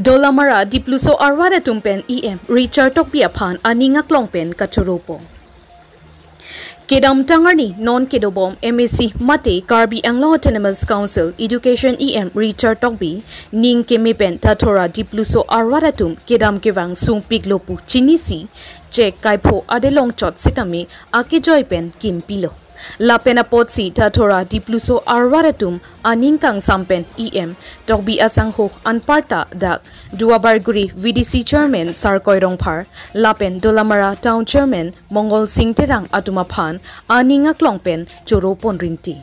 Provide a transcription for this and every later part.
Dolamara dipluso arwada tumpen Richard Tokpia Pan aninga klongpen kachurupo. Kedam Tangarni non kedobom MSc Mate Karbi Anglo Autonomous Council Education Richard Tokbi ning kemepen tatora dipluso arwada tum kedam kevang sung piglopu chinisi check kaipo adelong chot sitame akejoypen kimpilo. La pena potsi tatora dipluso arwaratum aningkang sampen Tokbi asangho anparta dak Duabarguri VDC Chairman Sarkoirong Par Lapen Dolamara Town Chairman Mongol Singh Terang Atumaphan aninga klongpen Choropon Rinti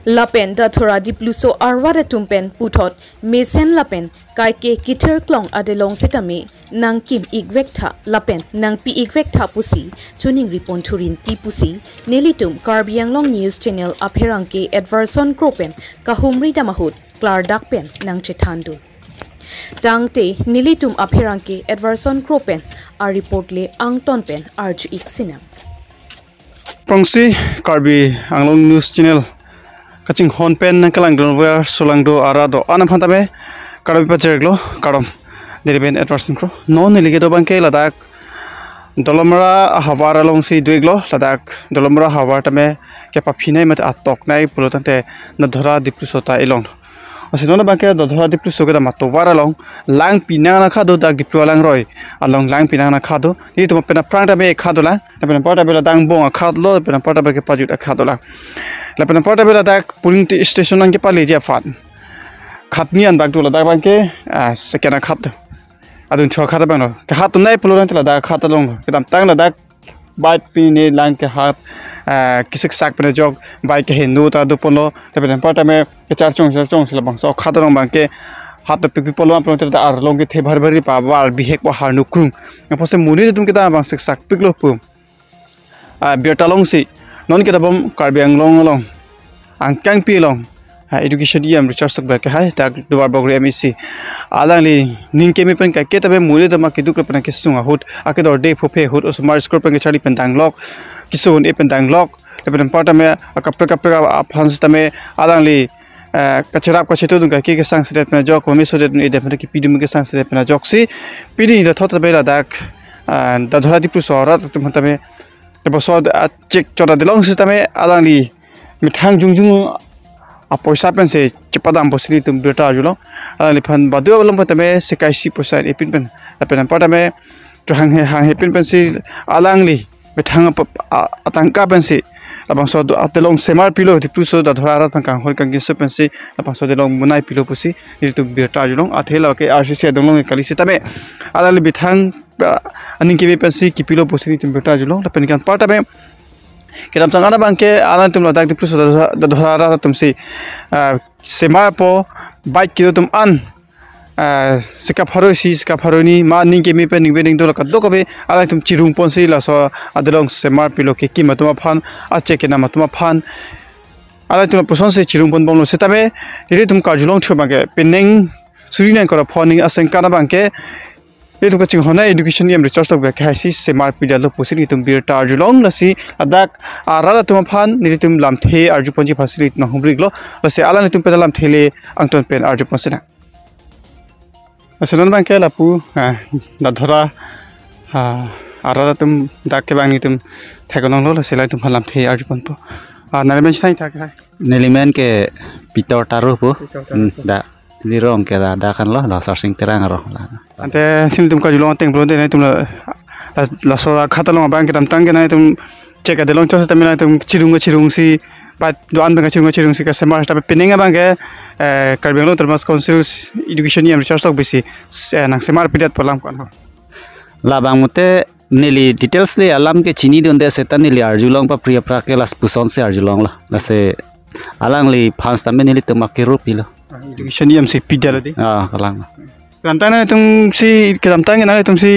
Lapen tatora dipluso arwaratum pen puthot mesen lapen kaike kiter klong adelong sitame nang kim igvekta lapen nang pi igvekta pusi tuning ripon thurin ti pusi nelitum Karbiang Long News Channel apherangke adverson kropen kahumri damahut klar dakpen nang chethandu tangte nelitum apherangke adverson kropen a report le angton pen arju iksinam Prongsi Karbi Anglong News Channel kaching hon pen nang kalang dolwer solangdo arado anam phantame karom pacherglo karom deriben adverson kro non niligedo bangke ladak dolomara hawara longsi duiglo ladak dolomara hawar tame kepa phinai mat atok nai pulotante nadhara diplusota elong asinona bangke nadhara diplusoga da matowara long lang pinang na khado dak diplualang roi along lang pinang na khado ni to pena prangta be khadola pena porta bela dang bong khadlo pena porta be ke pajut khadola Lapan porta bela dak puling station ang kepali je fat khatnian bag tu ladak bangke sekena khat adun chho khat bang no khat nai pulo nang ladak khat long kedam tang ladak bait pi ne lang ke hat kisik sak pene jog bike ke hindu ta du polo lapan porta me ke char chong bang so khat long bangke hat pi polo am polo ta ar long ke the bhar bhari pa war bihek pa har nukrung pose muni tum kita bang sik sak piklo pu betalong si non kita bom Karbiang long angkang pilong education Richard Tokbi ke hai tak duar bogre MSc alangli ningke me pen ka ke tabe mule dama ke duk pen ke sunga hut akedor de phophe hut osmar score pen ke chali pen danglok kisun e pen danglok pen parta me kapra phans tame alangli kacharap ka chetu dun ka ke sang sret pen jok komi sodet e de pen ke pidum ke sang sret pen jok si pidi da thot be la dak da dhara diplu sorat tum tame episode check chora delong system alangli mithang jungjung a poisa pen se chipadam bosri tum beta julo alangli phan badu alom patame sekai si poisa epin pen apen patame to hang he pin pen si alangli mithang atangka pen si abang so atelong semar pilo diplu so da dhara rat kang hol kang gisu pen si abang so delong munai pilo pusi tum beta julo athela ke RCC delong kali sitame alangli mithang aning ke pensi kipilo posri tum beta julo lapen kan parta be kedam sangana bangke alan tum ladak diplu da dhara tum si semar po bike kilo tum an sikap haroni ma ning ke me pen ning bening dol kaddo kabe alan tum chirung pon si la so adelong semar pilo ke ki matuma phan a check na matuma phan alan tum poson se chirung pon bonglo setame ri tum karjulong thumage pening surina kora phoning asengkana bangke itu kacing hona education Richard Tokbi kasi semar pidalo pusin itum bir tarjulong lasi adak arada tum phan nitum lamthe arju ponji facility na humbriglo lasi ala nitum pedalam thele angton pen arju ponsina asalon bangke lapu da dhara arada tum dakke bang nitum thagonong lo lasi lai tum phalam the arju ponpo narimen sai thak nelimen ke pitor taruh po da lirong ke da kan lo da sarsing terang ro ante tim tum ka julong teng blonde nai tum la so khatalong bang ke tam tang ke nai tum check adelong chos tam nai tum chirung si pat doan bang chirung si ka semar ta peninga bang ke Karbiang Long Autonomous Council Education Richard Tokbi si nang semar pidat polam kan la bang mute neli details le alam ke chini donde setan neli arjulong pa priya prakela puson se arjulong la se alangli fans tamen neli tumak rupilo education si pidalo de kalang kedam tang tum si kedam tang na tum si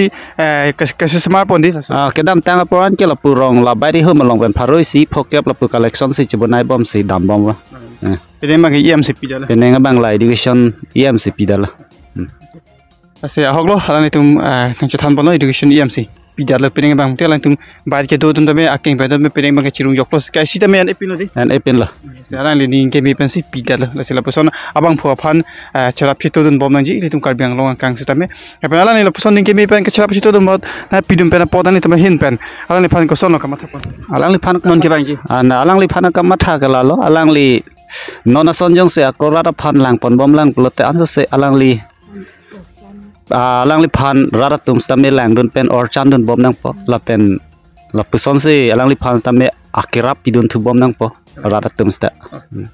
kasi smartphone di kedam tang poran ke la purong la bari hum long ben pharoi si phokep la pu collection si chibonai bom si dam bom la pedema ke si pidalo penenga bang la education si pidalo ase hoglo halani tum tang chathan bono education si pidat le piring bang te lang tum bait ke do tum tame aking bai tame piring bang ke chirung yok los kai si tame an epin lo di an epin lah sekarang li ning ke mi pensi pidat la sila person abang phu phan chara phito dun bom nang ji li tum kar biang long kang si tame apa ala ni la person ning ke mi pen ke chara phito dun bot na pidum pen podan ni tame hin pen ala ni phan ko son ka matha pon alang li phan non ke bang ji an alang li phan ka matha ka la lo alang li nona son jong se akora ta phan lang pon bom lang plote an se alang li phan rara tum stame lang dun pen or chan dun bom nang po la pen la puson se alang li phan stame akirap pidun thu bom nang po rara tum sta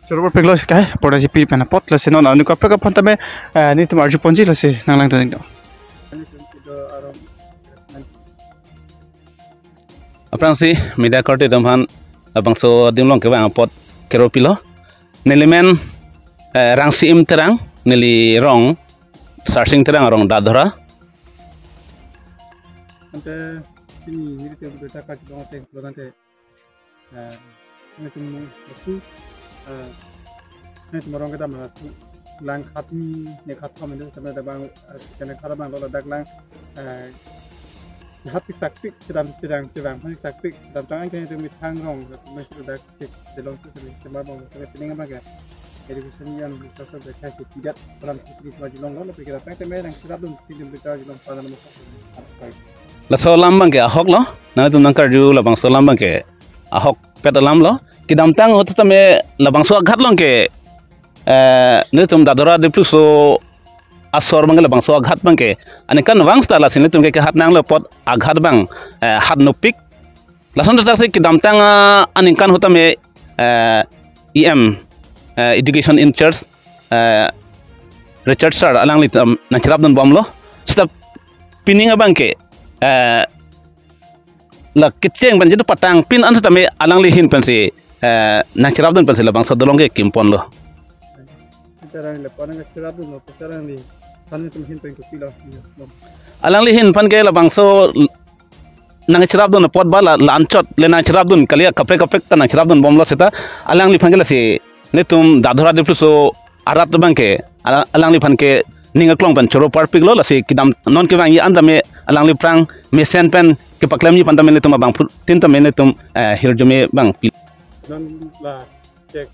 choro pek lo kai poda ji pi pen pot la se non anu ka pek phan tame ni tum arju ponji la se nang lang dun aprang si media korte domhan abang so dimlong ke bang pot keropilo nelimen rang sim terang neli rong searching terang rong dadhora ante ini ni te beta ka dong te lodante ni tum su ni tum rong ka ma lang khat ni khat thom ni samai da bang kana khala bang lo dak lang hat tik tak tik sedang hat tak tik dan tangan kan itu mi thang rong masih dak tik de long tu ni sama bang sampai pening apa ka education yang bisa berkait tidak dalam sisi maju long lo pikir apa yang merang serap dum tidak berkait long pada nama la so lambang ke ahok lo na tum nang karju la bang so lambang ke ahok pedalam lo kidam tang hot tame la bang so ghat long ke ne tum dadora de plus so asor bang la bang so ghat bang ke ane kan wang sta la sin tum ke hat nang lo pot aghat bang hat no pik la son ta se kidam tang anin kan hotame em education in church Richard Sir alang li na chirap don bom lo step pining abang ke la kitcheng ban jidu patang pin an tame alang li hin pensi na chirap don pensi la bang sodolong ke kimpon lo sekarang le panang chirap don lo sekarang ni san tum hin pen ko pila alang li hin pan ke la bang so nang chirap don pot bala lanchot le na chirap don kalia kapek ta na chirap don bom lo seta alang li pan ke la si ne tum dadhora de plus so arat bang ke alang li phan ke ninga klong pan choro par pik lo la se kidam non ke bang yi anda me alang li prang me sen pen ke paklam ni pan ta me ne tum bang tin ta me ne tum hir jome bang pi non la cek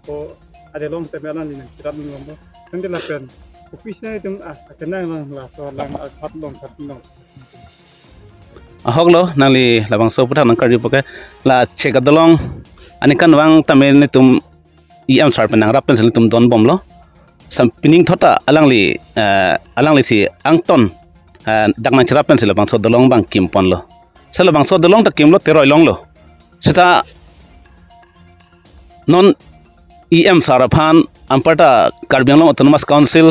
ko ada long te melan ni kirap ni ngombo nang la pen office na tum kenang lang la so lang khat long ahok lo nang li la bang so puta nang karju poke la chek adolong ani kan wang ta me ne tum em sar penang rap pen tum don bom lo sam pining thota alang li si angton dak na chira pen sila bang so dolong bang kim pon lo sala bang so dolong ta kim lo teroi long lo sita non em saraphan ampata karbiang long autonomous council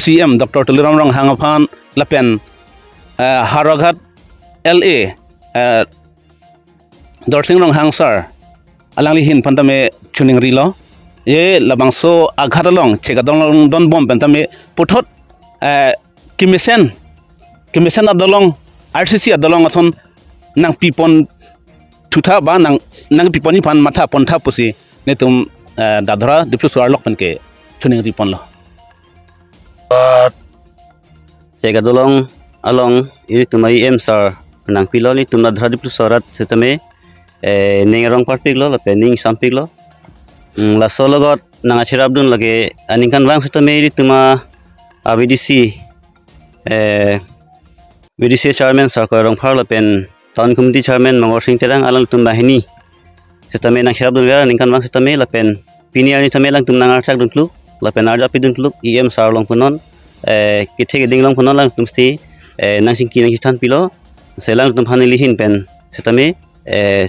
cm dr tuliram rong hangaphan lapen haroghat la dorsing rong hangsar alang li hin pantame chuning ri lo ye labang so aghat long chegadong don bom pentame puthot kimisen adolong rcc adolong athon nang pipon thutha ba nang piponi pan matha pontha pusi ne tum dadhara diplu suar lok pen ke chuning ripon lo chegadolong along ini tumai em sar nang piloni tum dadhara diplu surat setame ningarong parpik lo la pening sampik lo la sologot nang achirap dun lage aninkan bang setame ri tuma BDC chairman sarkar rong phar la pen town committee chairman mangor sing terang alang tum bahini setame nang chirap dun ga aninkan bang setame la pen piniar ni tame lang tum nang archak dun kluk la pen arja pi dun kluk em sar long punon kithe geding long punon lang tum sti nang sing ki nang than pilo selang tum hanili hin pen setame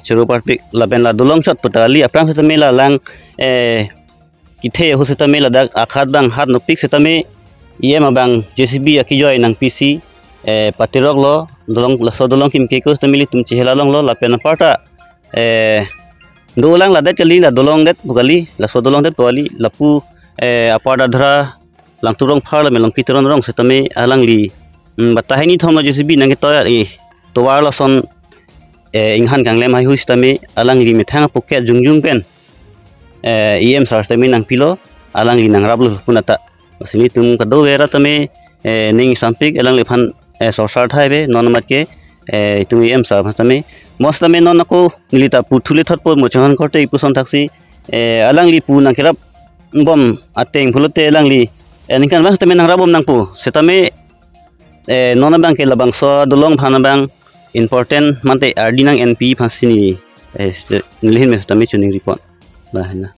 churu parpik la pen la dolong chot putali aprang setame la lang kithe ho setame la dak akhat bang hat no pik setame yema bang JCB akijoi nang PC patirok lo dolong la so dolong kim ke ko setame li tum chihela long lo la pen parta dolang la det kali la dolong det bugali la so dolong det pali lapu apada dhara lang turong phar la melong kitron rong setame alang li batahini thom JCB nang to towar la son inghan kanglem hai hu setame alang li methang poket jungjung pen em sar tame nang pilo alang li nang rablu punata sini tum kado vera tame ning sampik alang le phan sor thai be non mat ke itu sa tame mos tame non ako nilita puthuli thot po mo chon korte ipuson taksi alang li pu nang kirap bom ateng phulutte alang li enikan bang tame nang rabom nang pu setame nona bang ke labang so dolong phana bang important mante RD nang NP phasini nilhin mes tame chuning report bah na